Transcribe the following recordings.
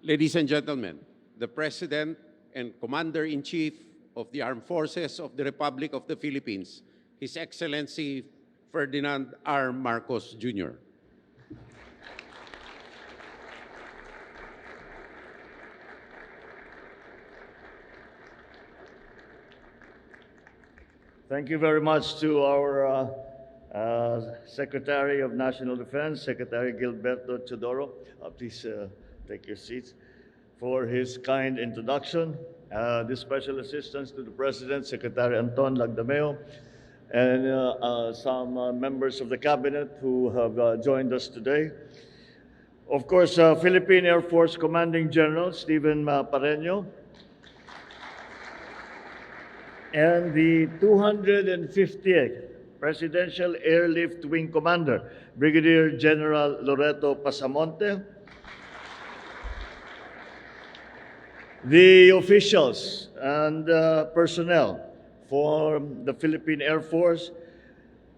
Ladies and gentlemen, the President and Commander-in-Chief of the Armed Forces of the Republic of the Philippines, His Excellency Ferdinand R. Marcos Jr. Thank you very much to our Secretary of National Defense, Secretary Gilberto Chodoro. Please take your seats. For his kind introduction, this special assistance to the President, Secretary Anton Lagdameo, and some members of the Cabinet who have joined us today. Of course, Philippine Air Force Commanding General Stephen Pareño, and the 250th Presidential Airlift Wing Commander, Brigadier General Loreto Pasamonte, the officials and personnel for the Philippine Air Force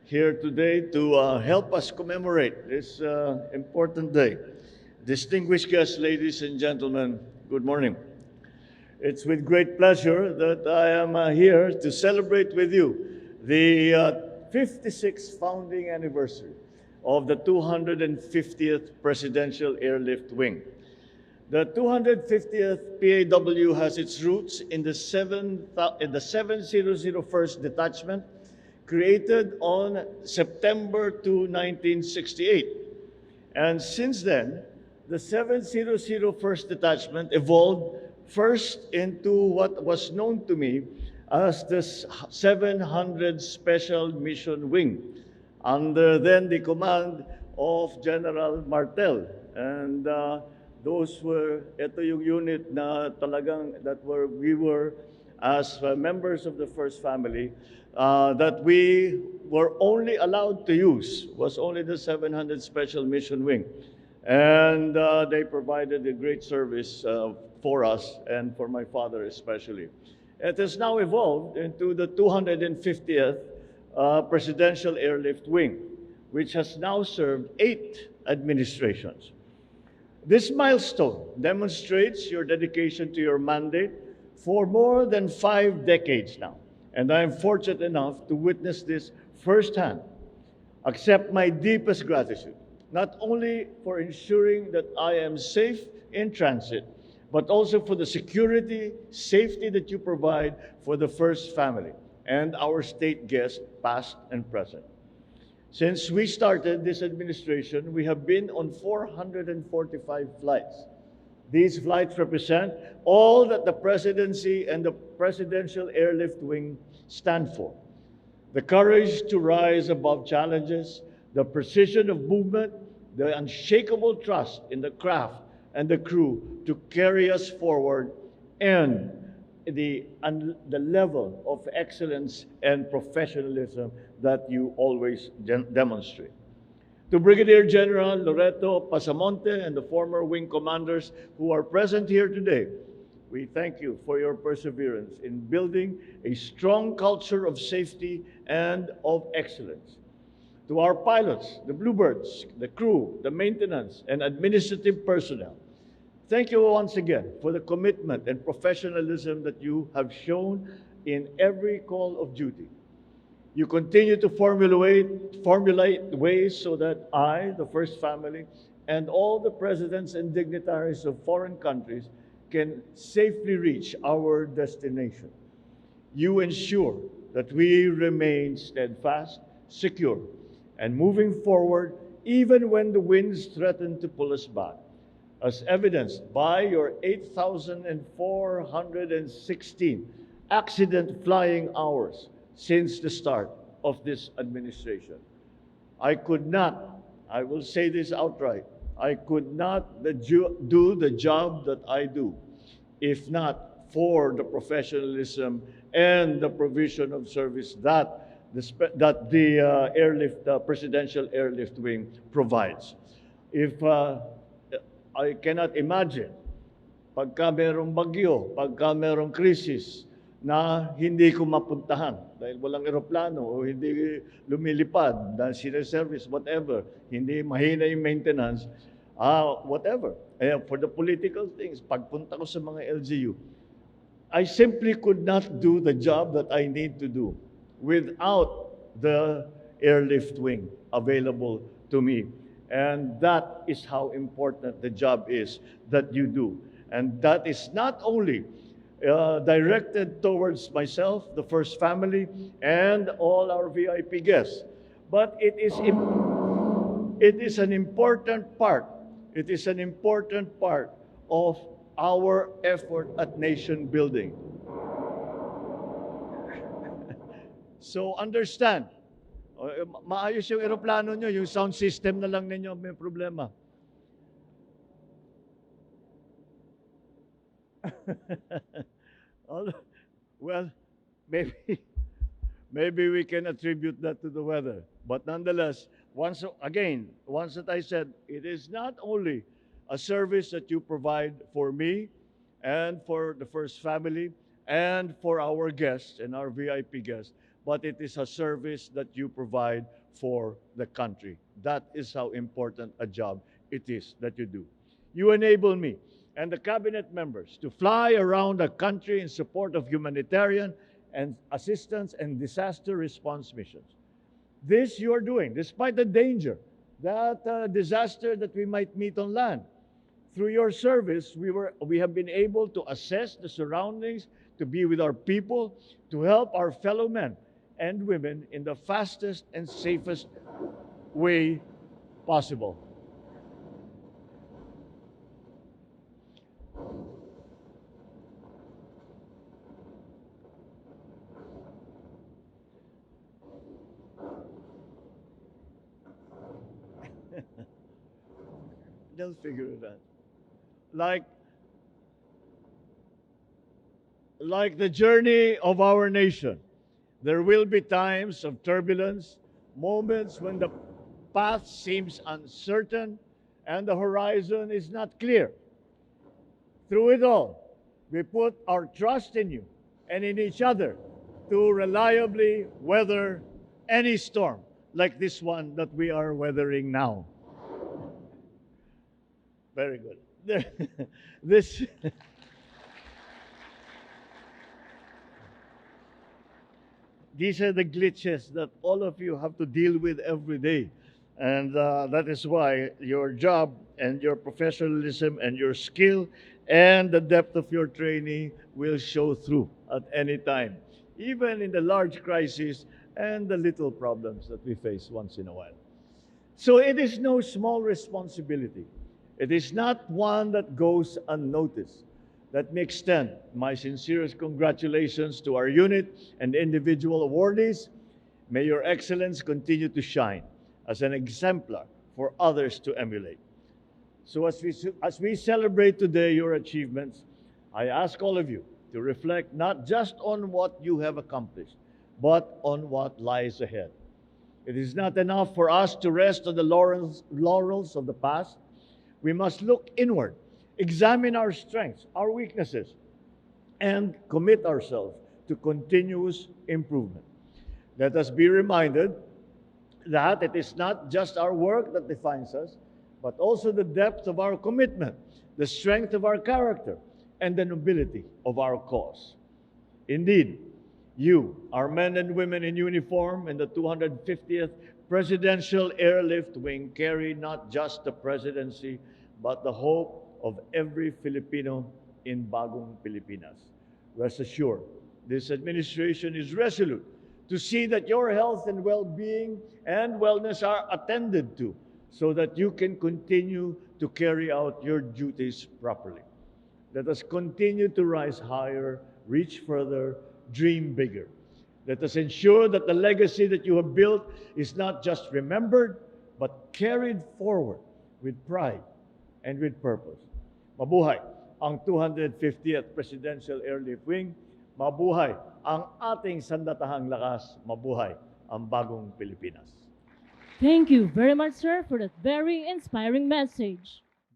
here today to help us commemorate this important day. Distinguished guests, ladies and gentlemen, good morning. It's with great pleasure that I am here to celebrate with you the 56th founding anniversary of the 250th Presidential Airlift Wing. The 250th PAW has its roots in the 7,001st Detachment, created on September 2, 1968. And since then, the 7,001st Detachment evolved first into what was known to me as the 700 Special Mission Wing, under then the command of General Martel. And ito yung unit na talagang we were as members of the first family that we were only allowed to use was only the 700 Special Mission Wing. And they provided a great service for us and for my father especially. It has now evolved into the 250th Presidential Airlift Wing, which has now served 8 administrations. This milestone demonstrates your dedication to your mandate for more than 5 decades now, and I am fortunate enough to witness this firsthand. Accept my deepest gratitude, not only for ensuring that I am safe in transit, but also for the security, safety that you provide for the first family and our state guests, past and present. Since we started this administration, we have been on 445 flights. These flights represent all that the presidency and the Presidential Airlift Wing stand for. The courage to rise above challenges, the precision of movement, the unshakable trust in the craft and the crew to carry us forward, and the level of excellence and professionalism that you always demonstrate. To Brigadier General Loreto Pasamonte and the former wing commanders who are present here today, we thank you for your perseverance in building a strong culture of safety and of excellence. To our pilots, the Bluebirds, the crew, the maintenance, and administrative personnel, thank you once again for the commitment and professionalism that you have shown in every call of duty. You continue to formulate ways so that I, the first family, and all the presidents and dignitaries of foreign countries can safely reach our destination. You ensure that we remain steadfast, secure, and moving forward even when the winds threaten to pull us back, as evidenced by your 8,416 accident flying hours since the start of this administration. I will say this outright, I could not do the job that I do if not for the professionalism and the provision of service that the Presidential Airlift Wing provides. I cannot imagine pagka merong bagyo, pagka merong krisis na hindi ko mapuntahan dahil walang eroplano o hindi lumilipad, dahil sina-service, whatever, hindi mahina yung maintenance. whatever. For the political things, pagpunta ko sa mga LGU, I simply could not do the job that I need to do without the airlift wing available to me. And that is how important the job is that you do. And that is not only directed towards myself, the first family, and all our VIP guests, but it is an important part. It is an important part of our effort at nation building. So understand, maayos yung eroplano nyo, yung sound system na lang ninyo may problema. Well, maybe we can attribute that to the weather. But nonetheless, once that I said, it is not only a service that you provide for me and for the first family and for our guests and our VIP guests, but it is a service that you provide for the country. That is how important a job it is that you do. You enable me and the cabinet members to fly around the country in support of humanitarian and assistance and disaster response missions. This you are doing despite the danger, that disaster that we might meet on land. Through your service, we have been able to assess the surroundings, to be with our people, to help our fellow men and women in the fastest and safest way possible. They'll figure it out. Like the journey of our nation, there will be times of turbulence, moments when the path seems uncertain and the horizon is not clear. Through it all, we put our trust in you and in each other to reliably weather any storm like this one that we are weathering now. Very good. These are the glitches that all of you have to deal with every day. And that is why your job and your professionalism and your skill and the depth of your training will show through at any time, even in the large crises and the little problems that we face once in a while. So it is no small responsibility. It is not one that goes unnoticed. Let me extend my sincerest congratulations to our unit and individual awardees. May your excellence continue to shine as an exemplar for others to emulate. So as we celebrate today your achievements, I ask all of you to reflect not just on what you have accomplished, but on what lies ahead. It is not enough for us to rest on the laurels of the past. We must look inward, examine our strengths, our weaknesses, and commit ourselves to continuous improvement. Let us be reminded that it is not just our work that defines us, but also the depth of our commitment, the strength of our character, and the nobility of our cause. Indeed, you, our men and women in uniform in the 250th Presidential Airlift Wing, carry not just the presidency, but the hope of every Filipino in Bagong Pilipinas. Rest assured, this administration is resolute to see that your health and well-being and wellness are attended to so that you can continue to carry out your duties properly. Let us continue to rise higher, reach further, dream bigger. Let us ensure that the legacy that you have built is not just remembered, but carried forward with pride and with purpose. Mabuhay ang 250th Presidential Airlift Wing. Mabuhay ang ating sandatahang lakas. Mabuhay ang bagong Pilipinas. Thank you very much, sir, for that very inspiring message.